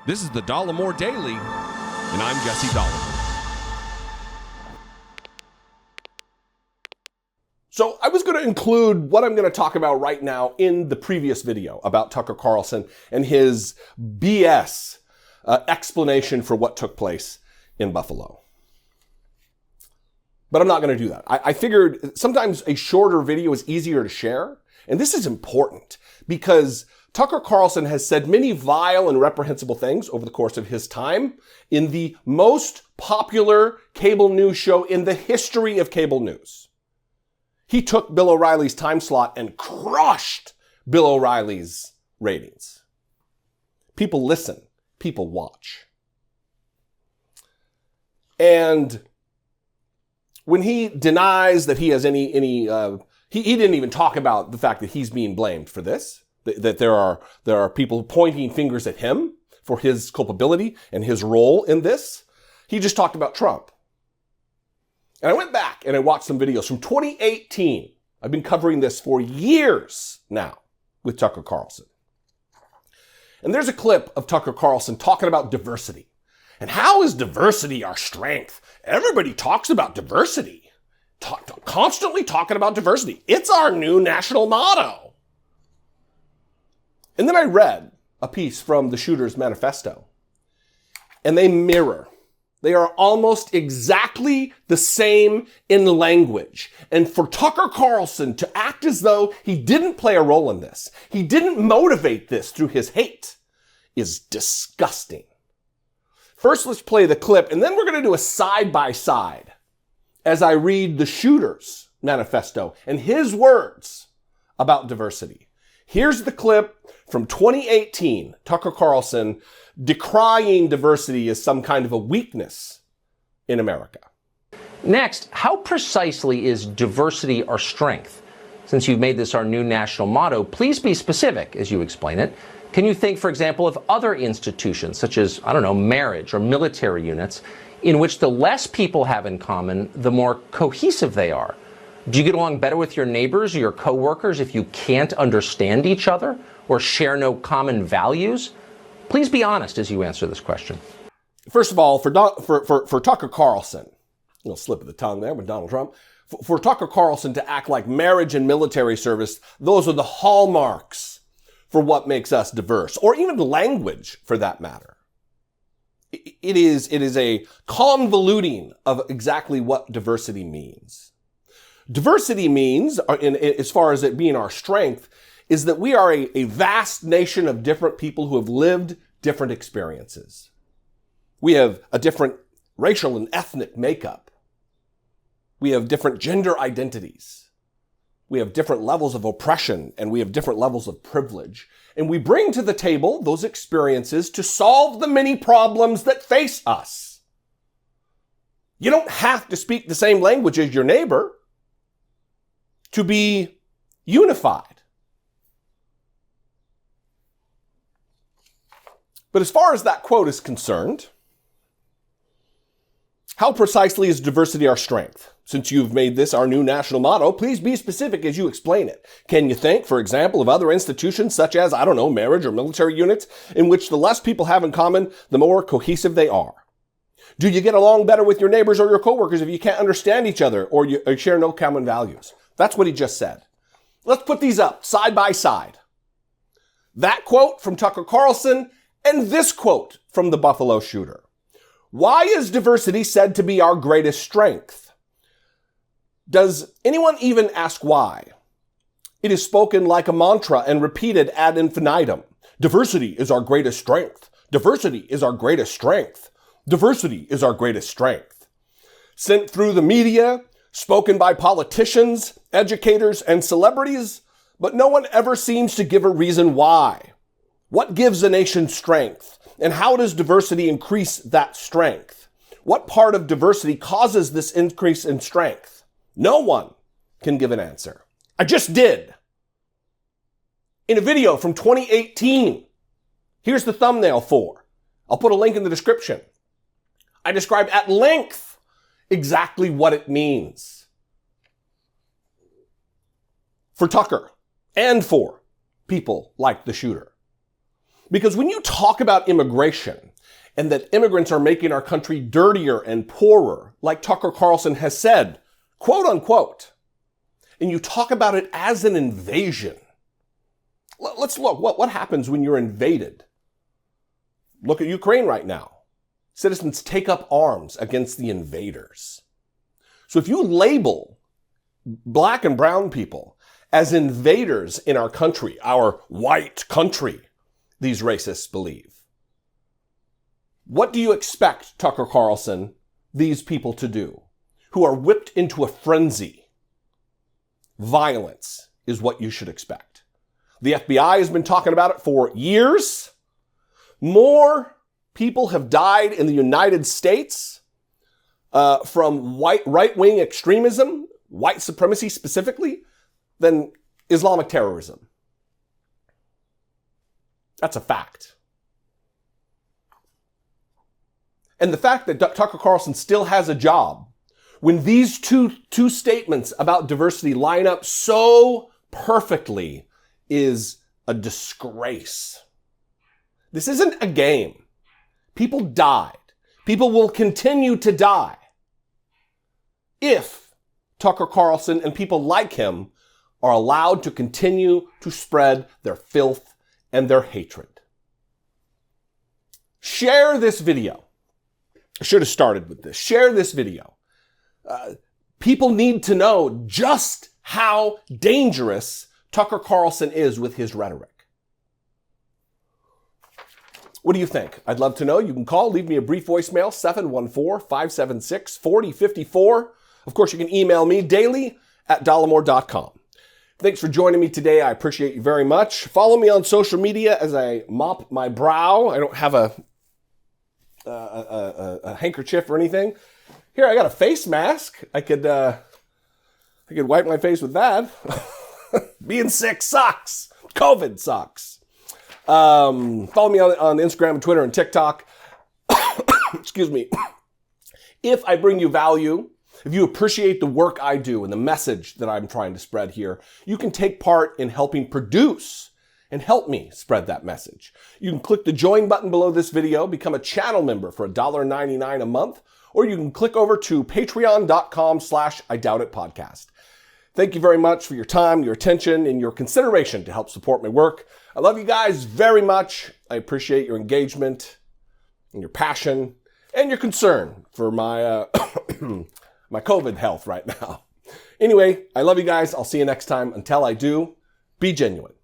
This is the Dollemore Daily, and I'm Jesse Dollemore. So I was going to include what I'm going to talk about right now in the previous video about Tucker Carlson and his BS explanation for what took place in Buffalo. But I'm not going to do that. I figured sometimes a shorter video is easier to share. And this is important because Tucker Carlson has said many vile and reprehensible things over the course of his time in the most popular cable news show in the history of cable news. He took Bill O'Reilly's time slot and crushed Bill O'Reilly's ratings. People listen. People watch. And when he denies that he has he didn't even talk about the fact that he's being blamed for this, that there are people pointing fingers at him for his culpability and his role in this. He just talked about Trump. And I went back and I watched some videos from 2018. I've been covering this for years now with Tucker Carlson. And there's a clip of Tucker Carlson talking about diversity. And how is diversity our strength? Everybody talks about diversity. Constantly talking about diversity. It's our new national motto. And then I read a piece from the shooter's manifesto. And they mirror. They are almost exactly the same in language. And for Tucker Carlson to act as though he didn't play a role in this, he didn't motivate this through his hate, is disgusting. First, let's play the clip, and then we're going to do a side-by-side as I read the shooter's manifesto and his words about diversity. Here's the clip from 2018, Tucker Carlson decrying diversity as some kind of a weakness in America. Next, how precisely is diversity our strength? Since you've made this our new national motto, please be specific as you explain it. Can you think, for example, of other institutions, such as, marriage or military units, in which the less people have in common, the more cohesive they are? Do you get along better with your neighbors or your coworkers if you can't understand each other or share no common values? Please be honest as you answer this question. First of all, for Tucker Carlson, a little slip of the tongue there with Donald Trump, for Tucker Carlson to act like marriage and military service, those are the hallmarks for what makes us diverse, or even language for that matter. It is a convoluting of exactly what diversity means. Diversity means, as far as it being our strength, is that we are a vast nation of different people who have lived different experiences. We have a different racial and ethnic makeup. We have different gender identities. We have different levels of oppression, and we have different levels of privilege. And we bring to the table those experiences to solve the many problems that face us. You don't have to speak the same language as your neighbor to be unified. But as far as that quote is concerned, how precisely is diversity our strength? Since you've made this our new national motto, please be specific as you explain it. Can you think, for example, of other institutions such as, marriage or military units, in which the less people have in common, the more cohesive they are? Do you get along better with your neighbors or your coworkers if you can't understand each other or you share no common values? That's what he just said. Let's put these up side by side. That quote from Tucker Carlson and this quote from the Buffalo shooter. Why is diversity said to be our greatest strength? Does anyone even ask why? It is spoken like a mantra and repeated ad infinitum. Diversity is our greatest strength. Diversity is our greatest strength. Diversity is our greatest strength. Sent through the media, spoken by politicians, educators, and celebrities, but no one ever seems to give a reason why. What gives a nation strength? And how does diversity increase that strength? What part of diversity causes this increase in strength? No one can give an answer. I just did. In a video from 2018. Here's the thumbnail for. I'll put a link in the description. I describe at length exactly what it means. For Tucker and for people like the shooter. Because when you talk about immigration and that immigrants are making our country dirtier and poorer, like Tucker Carlson has said, quote unquote, and you talk about it as an invasion. Let's look. What happens when you're invaded? Look at Ukraine right now. Citizens take up arms against the invaders. So if you label black and brown people as invaders in our country, our white country, these racists believe, what do you expect, Tucker Carlson, these people to do, who are whipped into a frenzy? Violence is what you should expect. The FBI has been talking about it for years. More people have died in the United States from right-wing extremism, white supremacy specifically, than Islamic terrorism. That's a fact. And the fact that Tucker Carlson still has a job when these two statements about diversity line up so perfectly is a disgrace. This isn't a game. People died. People will continue to die if Tucker Carlson and people like him are allowed to continue to spread their filth and their hatred. Share this video. I should have started with this. Share this video. People need to know just how dangerous Tucker Carlson is with his rhetoric. What do you think? I'd love to know. You can call, leave me a brief voicemail, 714-576-4054. Of course, you can email me daily@dollemore.com. Thanks for joining me today. I appreciate you very much. Follow me on social media as I mop my brow. I don't have a handkerchief or anything. Here, I got a face mask. I could wipe my face with that. Being sick sucks. COVID sucks. Follow me on Instagram and Twitter and TikTok. Excuse me. If I bring you value, if you appreciate the work I do and the message that I'm trying to spread here, you can take part in helping produce and help me spread that message. You can click the join button below this video, become a channel member for $1.99 a month, or you can click over to patreon.com/IDoubtItPodcast. Thank you very much for your time, your attention, and your consideration to help support my work. I love you guys very much. I appreciate your engagement and your passion and your concern for my my COVID health right now. Anyway, I love you guys. I'll see you next time. Until I do, be genuine.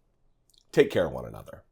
Take care of one another.